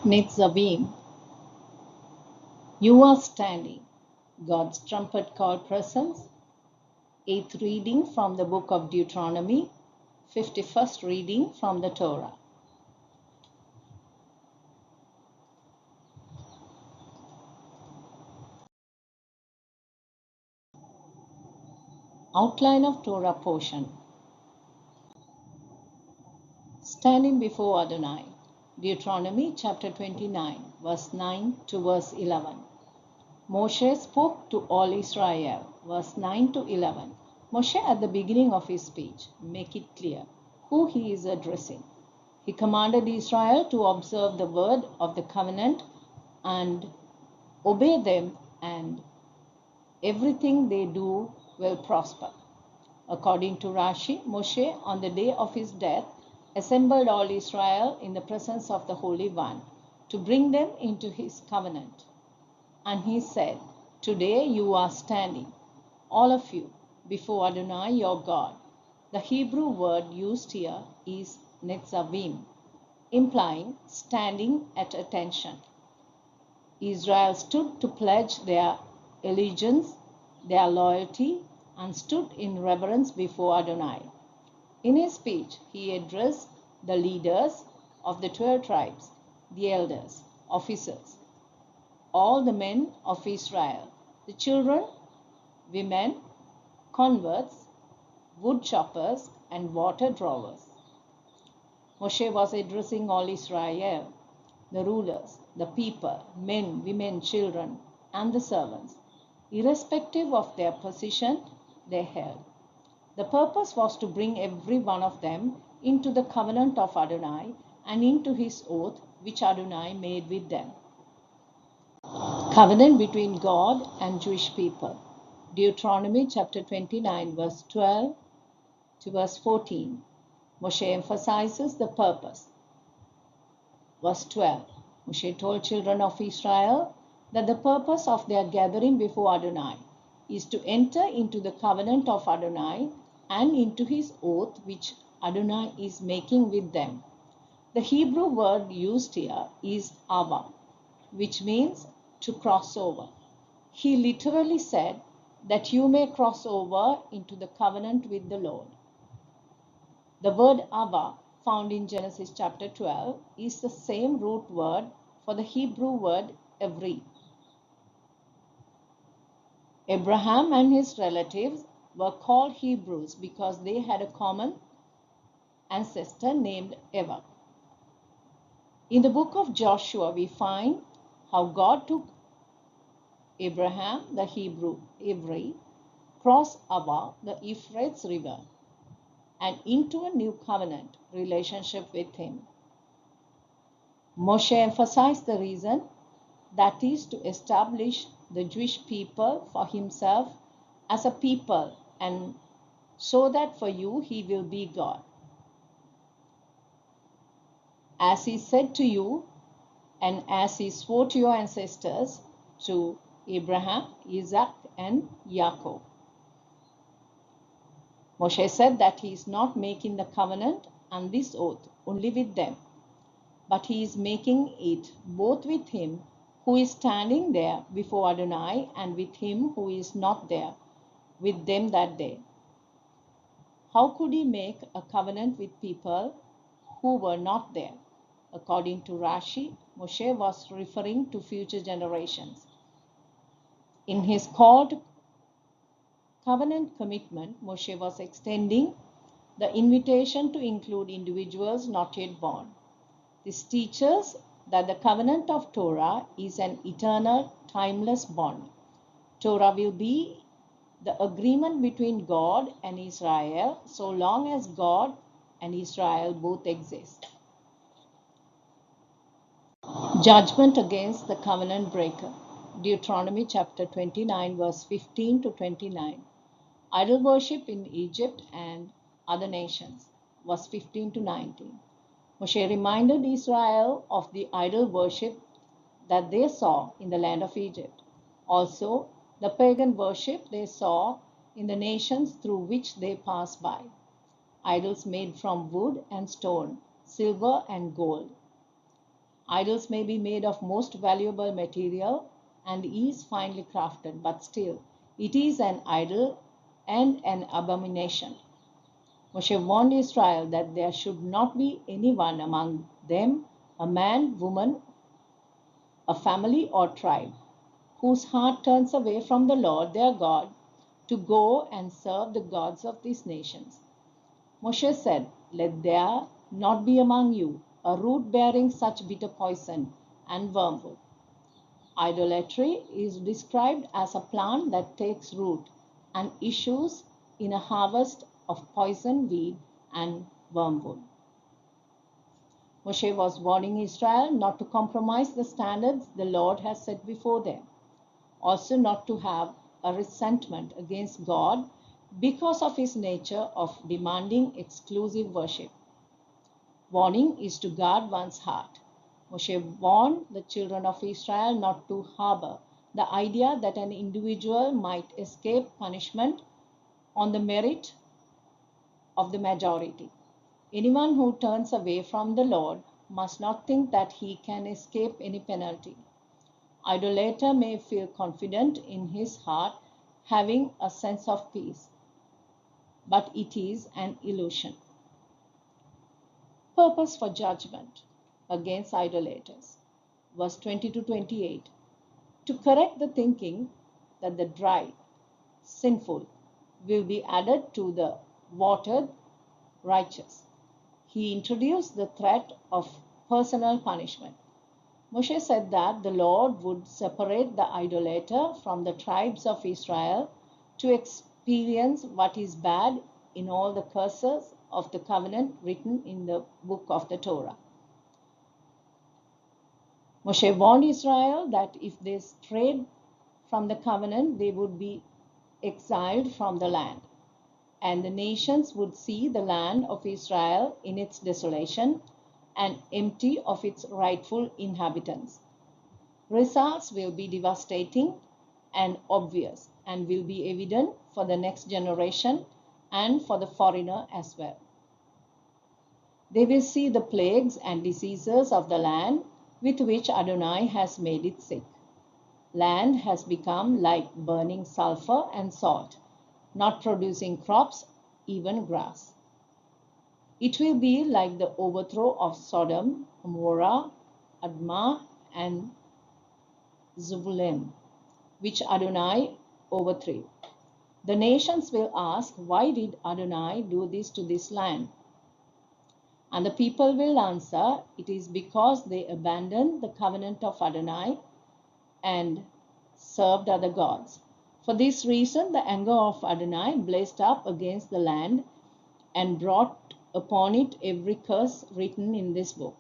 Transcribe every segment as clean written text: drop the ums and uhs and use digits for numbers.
Nitzavim, you are standing. God's Trumpet Call Presents Eighth reading from the Book of Deuteronomy, 51st reading from the Torah. Outline of Torah portion. Standing before Adonai. Deuteronomy chapter 29, verse 9 to verse 11. Moshe spoke to all Israel, verse 9 to 11. Moshe, at the beginning of his speech, make it clear who he is addressing. He commanded Israel to observe the word of the covenant and obey them, and everything they do will prosper. According to Rashi, Moshe, on the day of his death, assembled all Israel in the presence of the Holy One to bring them into his covenant. And he said, "Today you are standing, all of you, before Adonai your God." The Hebrew word used here is Nitzavim, implying standing at attention. Israel stood to pledge their allegiance, their loyalty, and stood in reverence before Adonai. In his speech, he addressed the leaders of the 12 tribes, the elders, officers, all the men of Israel, the children, women, converts, wood choppers, and water drawers. Moshe was addressing all Israel, the rulers, the people, men, women, children, and the servants, irrespective of their position they held. The purpose was to bring every one of them into the covenant of Adonai and into his oath which Adonai made with them. Covenant between God and Jewish people. Deuteronomy chapter 29, verse 12 to verse 14. Moshe emphasizes the purpose. Verse 12. Moshe told children of Israel that the purpose of their gathering before Adonai is to enter into the covenant of Adonai and into his oath which Adonai is making with them. The Hebrew word used here is ava, which means to cross over. He literally said that you may cross over into the covenant with the Lord. The word ava, found in Genesis chapter 12, is the same root word for the Hebrew word evri. Abraham and his relatives were called Hebrews because they had a common ancestor named Eva. In the book of Joshua, we find how God took Abraham, the Hebrew, cross Ava, the Euphrates River, and into a new covenant relationship with him. Moshe emphasized the reason, that is to establish the Jewish people for himself as a people, and so that for you he will be God. As he said to you, and as he swore to your ancestors, to Abraham, Yitz'chak, and Yaakov. Moshe said that he is not making the covenant and this oath only with them, but he is making it both with him who is standing there before Adonai and with him who is not there with them that day. How could he make a covenant with people who were not there? According to Rashi, Moshe was referring to future generations. In his call to covenant commitment, Moshe was extending the invitation to include individuals not yet born. This teaches that the covenant of Torah is an eternal, timeless bond. Torah will be the agreement between God and Israel so long as God and Israel both exist. Judgment against the covenant breaker. Deuteronomy chapter 29, verse 15 to 29. Idol worship in Egypt and other nations, verse 15 to 19. Moshe reminded Israel of the idol worship that they saw in the land of Egypt. Also, the pagan worship they saw in the nations through which they passed by. Idols made from wood and stone, silver and gold. Idols may be made of most valuable material and is finely crafted, but still it is an idol and an abomination. Moshe warned Israel that there should not be anyone among them, a man, woman, a family, or tribe, whose heart turns away from the Lord their God to go and serve the gods of these nations. Moshe said, "Let there not be among you a root bearing such bitter poison and wormwood." Idolatry is described as a plant that takes root and issues in a harvest of poison weed and wormwood. Moshe was warning Israel not to compromise the standards the Lord has set before them, also not to have a resentment against God because of his nature of demanding exclusive worship. Warning is to guard one's heart. Moshe warned the children of Israel not to harbor the idea that an individual might escape punishment on the merit of the majority. Anyone who turns away from the Lord must not think that he can escape any penalty. Idolater may feel confident in his heart, having a sense of peace, but it is an illusion. Purpose for judgment against idolaters. Verse 20 to 28. To correct the thinking that the dry, sinful will be added to the watered, righteous, he introduced the threat of personal punishment. Moshe said that the Lord would separate the idolater from the tribes of Israel to experience what is bad in all the curses of the covenant written in the book of the Torah. Moshe warned Israel that if they strayed from the covenant, they would be exiled from the land, and the nations would see the land of Israel in its desolation and empty of its rightful inhabitants. Results will be devastating and obvious and will be evident for the next generation and for the foreigner as well. They will see the plagues and diseases of the land with which Adonai has made it sick. Land has become like burning sulfur and salt, not producing crops, even grass. It will be like the overthrow of Sodom, Gomorrah, Admah, and Zebulun, which Adonai overthrew. The nations will ask, "Why did Adonai do this to this land?" And the people will answer, "It is because they abandoned the covenant of Adonai and served other gods." For this reason, the anger of Adonai blazed up against the land and brought upon it every curse written in this book.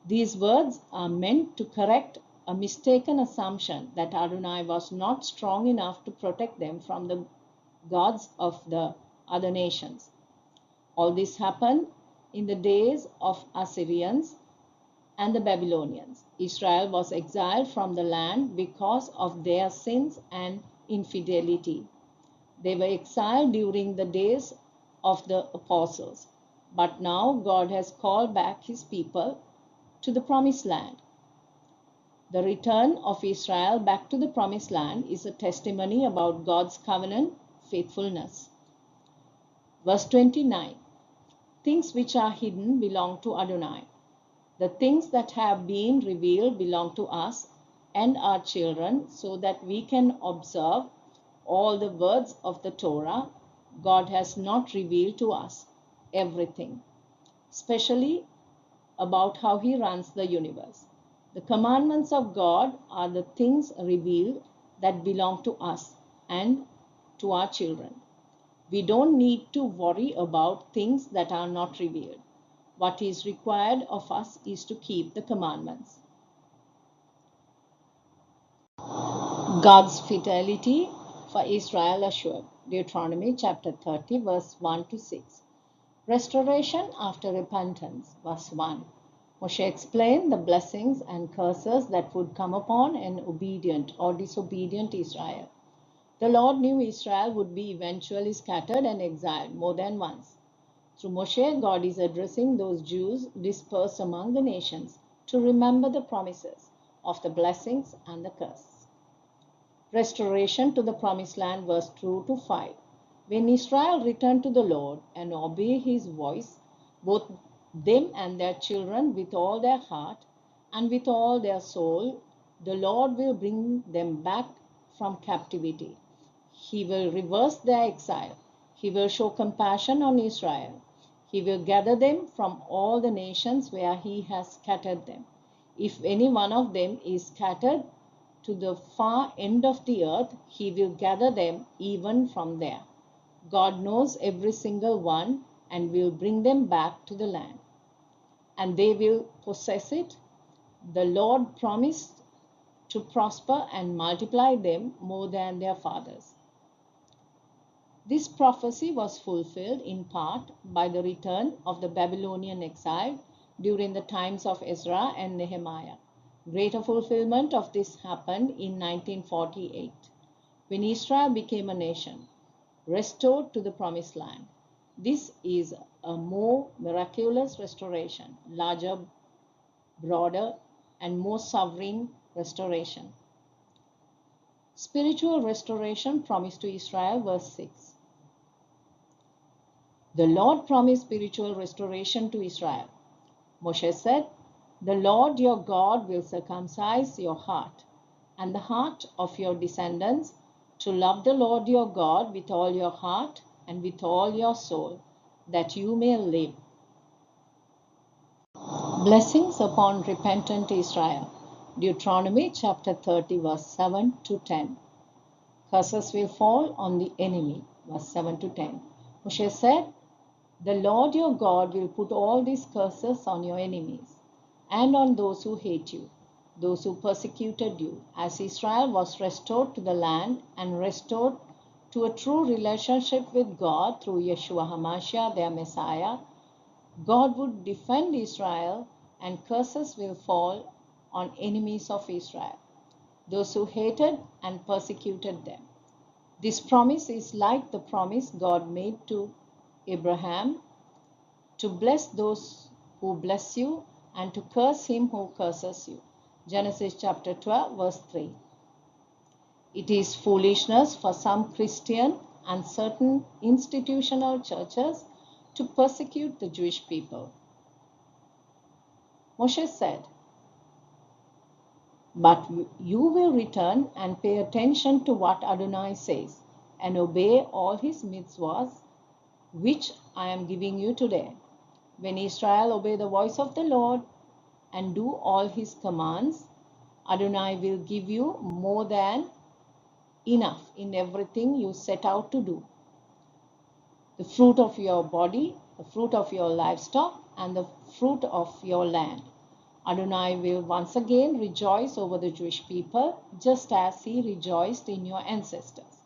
These words are meant to correct a mistaken assumption that Adonai was not strong enough to protect them from the gods of the other nations. All this happened in the days of Assyrians and the Babylonians. Israel was exiled from the land because of their sins and infidelity. They were exiled during the days of the apostles, but now God has called back his people to the promised land. The return of Israel back to the promised land is a testimony about God's covenant faithfulness. Verse 29. Things which are hidden belong to Adonai. The things that have been revealed belong to us and our children, so that we can observe all the words of the Torah. God has not revealed to us everything, especially about how he runs the universe. The commandments of God are the things revealed that belong to us and to our children. We don't need to worry about things that are not revealed. What is required of us is to keep the commandments. God's fidelity for Israel assured. Deuteronomy chapter 30, verse 1 to 6. Restoration after repentance, verse 1. Moshe explained the blessings and curses that would come upon an obedient or disobedient Israel. The Lord knew Israel would be eventually scattered and exiled more than once. Through Moshe, God is addressing those Jews dispersed among the nations to remember the promises of the blessings and the curse. Restoration to the promised land, verse 2 to 5. When Israel returned to the Lord and obeyed his voice, both them and their children with all their heart and with all their soul, the Lord will bring them back from captivity. He will reverse their exile. He will show compassion on Israel. He will gather them from all the nations where he has scattered them. If any one of them is scattered to the far end of the earth, he will gather them even from there. God knows every single one and will bring them back to the land, and they will possess it. The Lord promised to prosper and multiply them more than their fathers. This prophecy was fulfilled in part by the return of the Babylonian exile during the times of Ezra and Nehemiah. Greater fulfillment of this happened in 1948, when Israel became a nation, restored to the promised land. This is a more miraculous restoration, larger, broader, and more sovereign restoration. Spiritual restoration promised to Israel, verse 6. The Lord promised spiritual restoration to Israel. Moshe said, "The Lord your God will circumcise your heart and the heart of your descendants to love the Lord your God with all your heart and with all your soul, that you may live." Blessings upon repentant Israel. Deuteronomy chapter 30, verse 7 to 10. Curses will fall on the enemy, verse 7 to 10. Moshe said, "The Lord your God will put all these curses on your enemies and on those who hate you, those who persecuted you." As Israel was restored to the land and restored to a true relationship with God through Yeshua HaMashiach, their Messiah, God would defend Israel, and curses will fall on enemies of Israel, those who hated and persecuted them. This promise is like the promise God made to Abraham, to bless those who bless you and to curse him who curses you. Genesis chapter 12, verse 3. It is foolishness for some Christian and certain institutional churches to persecute the Jewish people. Moshe said, "But you will return and pay attention to what Adonai says and obey all his mitzvahs, which I am giving you today. When Israel obey the voice of the Lord and do all his commands, Adonai will give you more than enough in everything you set out to do. The fruit of your body, the fruit of your livestock, and the fruit of your land. Adonai will once again rejoice over the Jewish people, just as he rejoiced in your ancestors."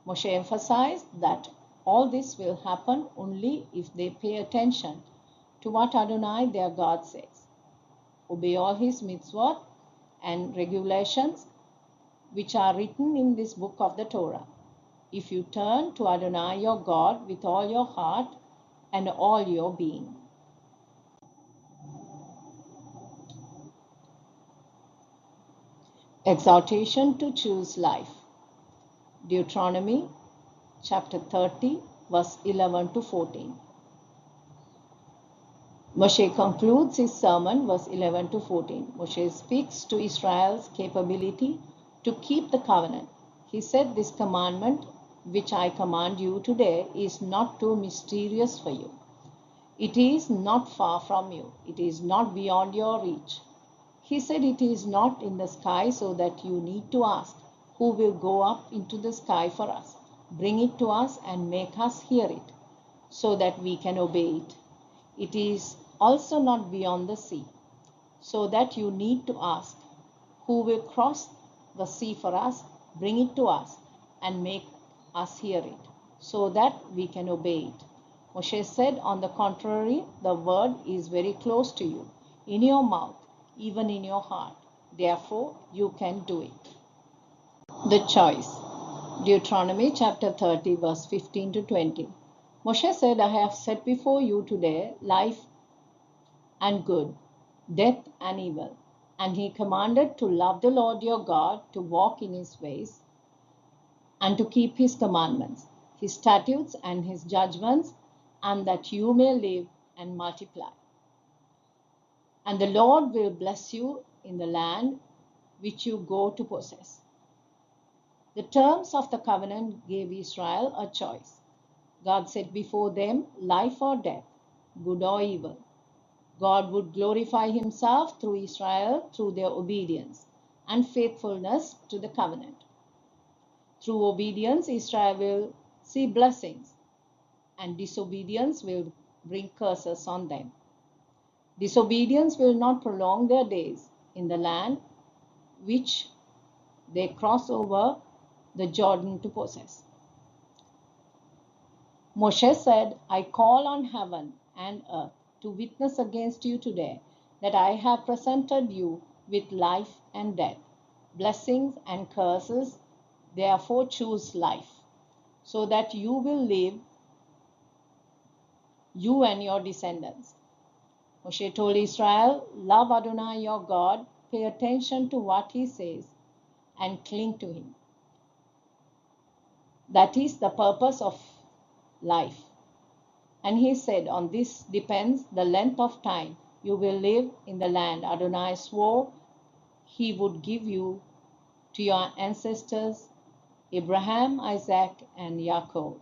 Moshe emphasized that all this will happen only if they pay attention to what Adonai, their God, says. Obey all his mitzvot and regulations which are written in this book of the Torah. If you turn to Adonai your God with all your heart and all your being. Exhortation to choose life. Deuteronomy chapter 30, verse 11 to 14. Moshe concludes his sermon, verse 11 to 14. Moshe speaks to Israel's capability to keep the covenant. He said, "This commandment which I command you today is not too mysterious for you. It is not far from you. It is not beyond your reach." He said it is not in the sky, so that you need to ask, "Who will go up into the sky for us? Bring it to us and make us hear it, so that we can obey it." It is also not beyond the sea, so that you need to ask, "Who will cross the sea for us? Bring it to us and make us hear it, so that we can obey it." Moshe said, "On the contrary, the word is very close to you, in your mouth, even in your heart. Therefore, you can do it." The choice. Deuteronomy chapter 30, verse 15 to 20. Moshe said, "I have set before you today life and good, death and evil. And he commanded to love the Lord your God, to walk in his ways, and to keep his commandments, his statutes, and his judgments, and that you may live and multiply. And the Lord will bless you in the land which you go to possess. The terms of the covenant gave Israel a choice. God set before them life or death, good or evil. God would glorify himself through Israel through their obedience and faithfulness to the covenant. Through obedience, Israel will see blessings, and disobedience will bring curses on them. Disobedience will not prolong their days in the land which they cross over the Jordan to possess. Moshe said, I call on heaven and earth to witness against you today that I have presented you with life and death, blessings and curses. Therefore choose life, so that you will live, you and your descendants. Moshe told Israel, love Adonai your God, pay attention to what he says, and cling to him. That is the purpose of life. And he said, on this depends the length of time you will live in the land Adonai swore he would give you to your ancestors, Abraham, Isaac, and Yaakov.